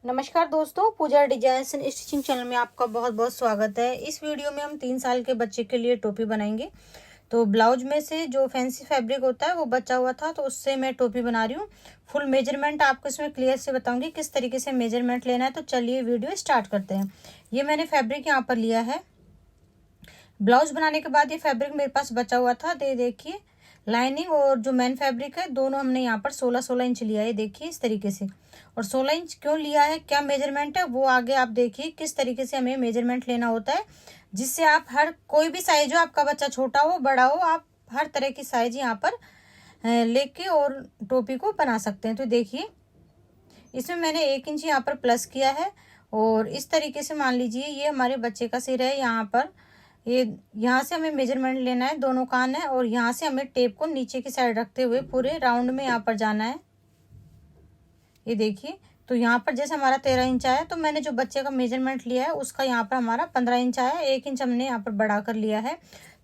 नमस्कार दोस्तों, पूजा designs and stitching channel में आपका बहुत बहुत स्वागत है। इस वीडियो में हम 3 साल के बच्चे के लिए टोपी बनाएंगे। तो ब्लाउज में से जो फैंसी फैब्रिक होता है वो बचा हुआ था, तो उससे मैं टोपी बना रही हूँ। फुल मेजरमेंट आपको इसमें क्लियर से बताऊंगी किस तरीके से मेजरमेंट लेना है। तो चलिए वीडियो स्टार्ट करते हैं। ये मैंने फैब्रिक यहाँ पर लिया है। ब्लाउज बनाने के बाद ये फैब्रिक मेरे पास बचा हुआ था। देखिए लाइनिंग और जो मेन फैब्रिक है दोनों हमने यहाँ पर 16-16 इंच लिया है। देखिए इस तरीके से। और 16 इंच क्यों लिया है, क्या मेजरमेंट है, वो आगे आप देखिए किस तरीके से हमें मेजरमेंट लेना होता है, जिससे आप हर कोई भी साइज हो, आपका बच्चा छोटा हो बड़ा हो, आप हर तरह की साइज यहाँ पर लेके और टोपी को बना सकते हैं। तो देखिए इसमें मैंने 1 इंच यहाँ पर प्लस किया है। और इस तरीके से मान लीजिए ये हमारे बच्चे का सिर है। यहाँ पर ये यहाँ से हमें मेजरमेंट लेना है, दोनों कान है, और यहाँ से हमें टेप को नीचे की साइड रखते हुए पूरे राउंड में यहाँ पर जाना है। ये देखिए, तो यहाँ पर जैसे हमारा 13 इंच आया, तो मैंने जो बच्चे का मेजरमेंट लिया है उसका यहाँ पर हमारा 15 इंच आया। 1 इंच हमने यहाँ पर बढ़ा कर लिया है।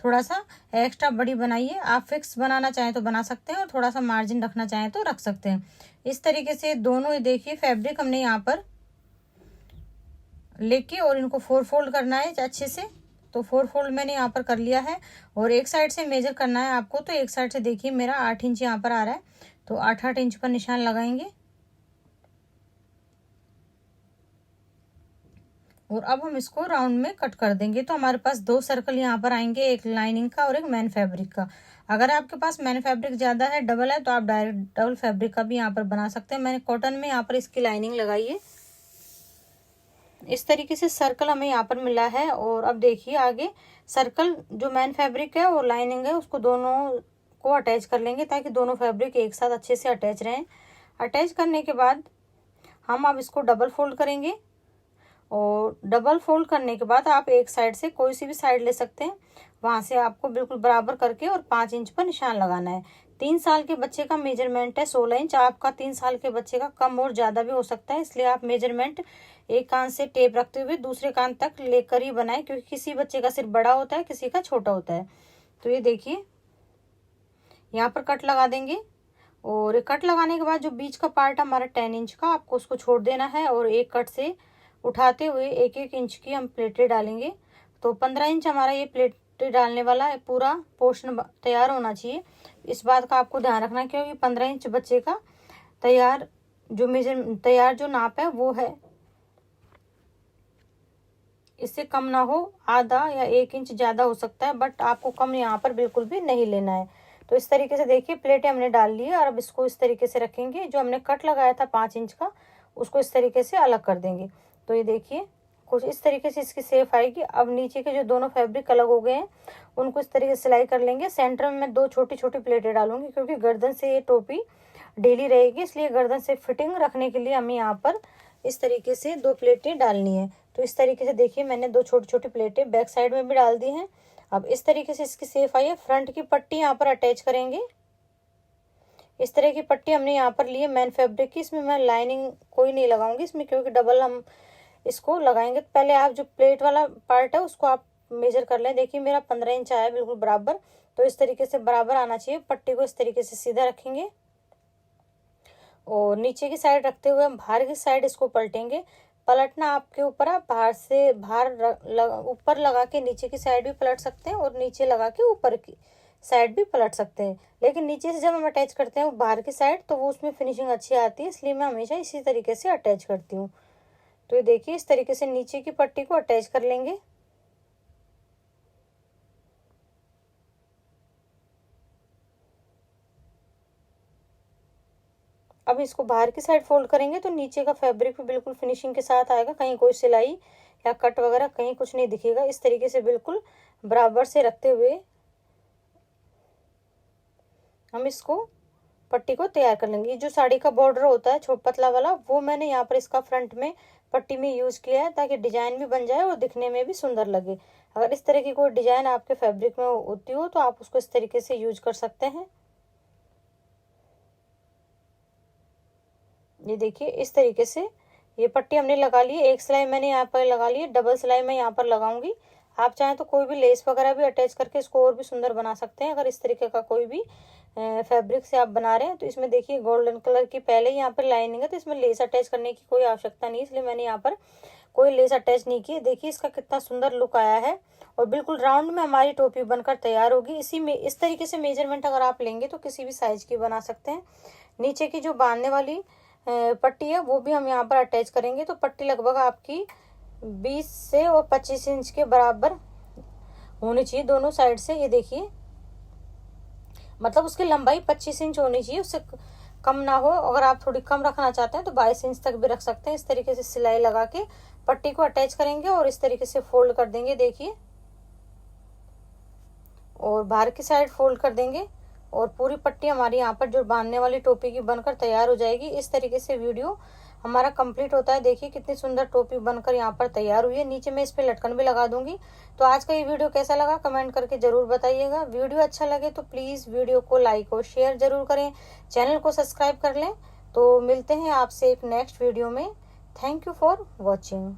थोड़ा सा एक्स्ट्रा बड़ी बनाइए। आप फिक्स बनाना चाहें तो बना सकते हैं, और थोड़ा सा मार्जिन रखना चाहें तो रख सकते हैं। इस तरीके से दोनों देखिए फैब्रिक हमने यहाँ पर लेके और इनको 4 फोल्ड करना है अच्छे से। तो 4 फोल्ड मैंने यहाँ पर कर लिया है। और एक साइड से मेजर करना है आपको। तो एक साइड से देखिए मेरा 8 इंच यहाँ पर आ रहा है, तो 8-8 इंच पर निशान लगाएंगे। और अब हम इसको राउंड में कट कर देंगे। तो हमारे पास 2 सर्कल यहाँ पर आएंगे, एक लाइनिंग का और एक मैन फैब्रिक का। अगर आपके पास मैन फैब्रिक ज़्यादा है, डबल है, तो आप डायरेक्ट डबल फैब्रिक का भी यहाँ पर बना सकते हैं। मैंने कॉटन में यहाँ पर इसकी लाइनिंग लगाई है। इस तरीके से सर्कल हमें यहाँ पर मिला है। और अब देखिए आगे सर्कल जो मैन फैब्रिक है और लाइनिंग है उसको दोनों को अटैच कर लेंगे, ताकि दोनों फैब्रिक एक साथ अच्छे से अटैच रहें। अटैच करने के बाद हम अब इसको डबल फोल्ड करेंगे। और डबल फोल्ड करने के बाद आप एक साइड से कोई सी भी साइड ले सकते हैं, वहां से आपको बिल्कुल बराबर करके और 5 इंच पर निशान लगाना है। 3 साल के बच्चे का मेजरमेंट है 16 इंच। आपका 3 साल के बच्चे का कम और ज्यादा भी हो सकता है, इसलिए आप मेजरमेंट एक कान से टेप रखते हुए दूसरे कान तक लेकर ही बनाए, क्योंकि किसी बच्चे का सिर बड़ा होता है, किसी का छोटा होता है। तो ये देखिए यहाँ पर कट लगा देंगे। और कट लगाने के बाद जो बीच का पार्ट हमारा 10 इंच का, आपको उसको छोड़ देना है। और एक कट से उठाते हुए 1-1 इंच की हम प्लेटें डालेंगे। तो 15 इंच हमारा ये प्लेटें डालने वाला है, पूरा पोर्शन तैयार होना चाहिए। इस बात का आपको ध्यान रखना, क्योंकि 15 इंच बच्चे का तैयार जो नाप है वो है। इससे कम ना हो, आधा या 1 इंच ज्यादा हो सकता है, बट आपको कम यहाँ पर बिल्कुल भी नहीं लेना है। तो इस तरीके से देखिए प्लेटें हमने डाल ली है। और अब इसको इस तरीके से रखेंगे। जो हमने कट लगाया था 5 इंच का, उसको इस तरीके से अलग कर देंगे। तो ये देखिए कुछ इस तरीके से इसकी शेप आएगी। अब नीचे के जो दोनों फैब्रिक अलग हो गए हैं उनको इस तरीके से सिलाई कर लेंगे। सेंटर में मैं 2 छोटी छोटी प्लेटें डालूंगी, क्योंकि गर्दन से ये टोपी ढीली रहेगी, इसलिए गर्दन से फिटिंग रखने के लिए हमें यहाँ पर इस तरीके से 2 प्लेटें डालनी है। तो इस तरीके से देखिए मैंने 2 छोटी छोटी प्लेटें बैक साइड में भी डाल दी हैं। अब इस तरीके से इसकी शेप आई है। फ्रंट की पट्टी यहाँ पर अटैच करेंगे। इस तरह की पट्टी हमने यहाँ पर ली है मैन फैब्रिक की। इसमें मैं लाइनिंग कोई नहीं लगाऊंगी इसमें, क्योंकि डबल हम इसको लगाएंगे। तो पहले आप जो प्लेट वाला पार्ट है उसको आप मेजर कर लें। देखिए मेरा 15 इंच आया बिल्कुल बराबर। तो इस तरीके से बराबर आना चाहिए। पट्टी को इस तरीके से सीधा रखेंगे और नीचे की साइड रखते हुए हम बाहर की साइड इसको पलटेंगे। पलटना आपके ऊपर है, बाहर से ऊपर लगा के नीचे की साइड भी पलट सकते हैं, और नीचे लगा के ऊपर की साइड भी पलट सकते हैं। लेकिन नीचे से जब हम अटैच करते हैं वो बाहर की साइड, तो वो उसमें फिनिशिंग अच्छी आती है, इसलिए मैं हमेशा इसी तरीके से अटैच करती हूँ। तो ये देखिए इस तरीके से नीचे की पट्टी को अटैच कर लेंगे। अब इसको बाहर की साइड फोल्ड करेंगे, तो नीचे का फैब्रिक भी बिल्कुल फिनिशिंग के साथ आएगा। कहीं कोई सिलाई या कट वगैरह कहीं कुछ नहीं दिखेगा। इस तरीके से बिल्कुल बराबर से रखते हुए हम इसको पट्टी को तैयार कर लेंगे। जो साड़ी का बॉर्डर होता है छोटा पतला वाला, वो मैंने यहाँ पर इसका फ्रंट में पट्टी में यूज किया है, ताकि डिजाइन भी बन जाए और दिखने में भी सुंदर लगे। अगर इस तरह की कोई डिजाइन आपके फैब्रिक में होती हो तो आप उसको इस तरीके से यूज कर सकते हैं। ये देखिए इस तरीके से ये पट्टी हमने लगा ली है। एक सिलाई मैंने यहाँ पर लगा ली है, डबल सिलाई मैं यहाँ पर लगाऊंगी। आप चाहें तो कोई भी लेस वगैरह भी अटैच करके इसको और भी सुंदर बना सकते हैं, अगर इस तरीके का कोई भी फैब्रिक से आप बना रहे हैं तो इसमें देखिए गोल्डन कलर की पहले यहाँ पर लाइनिंग है, तो इसमें लेस अटैच करने की कोई आवश्यकता नहीं, इसलिए मैंने यहाँ पर कोई लेस अटैच नहीं की। देखिए इसका कितना सुंदर लुक आया है और बिल्कुल राउंड में हमारी टोपी बनकर तैयार होगी। इसी में इस तरीके से मेजरमेंट अगर आप लेंगे तो किसी भी साइज की बना सकते हैं। नीचे की जो बांधने वाली पट्टी है वो भी हम यहाँ पर अटैच करेंगे। तो पट्टी लगभग आपकी 20 से और 25 इंच के बराबर होनी चाहिए दोनों साइड से। ये देखिए मतलब उसकी लंबाई 25 इंच होनी चाहिए, उससे कम ना हो। अगर आप थोड़ी कम रखना चाहते हैं तो 22 इंच तक भी रख सकते हैं। इस तरीके से सिलाई लगा के पट्टी को अटैच करेंगे और इस तरीके से फोल्ड कर देंगे, देखिए, और बाहर की साइड फोल्ड कर देंगे और पूरी पट्टी हमारी यहाँ पर जो बांधने वाली टोपी की बनकर तैयार हो जाएगी। इस तरीके से वीडियो हमारा कंप्लीट होता है। देखिए कितनी सुंदर टोपी बनकर यहाँ पर तैयार हुई है। नीचे मैं इस पे लटकन भी लगा दूंगी। तो आज का ये वीडियो कैसा लगा कमेंट करके जरूर बताइएगा। वीडियो अच्छा लगे तो प्लीज वीडियो को लाइक और शेयर जरूर करें, चैनल को सब्सक्राइब कर लें। तो मिलते हैं आपसे एक नेक्स्ट वीडियो में। Thank you for watching.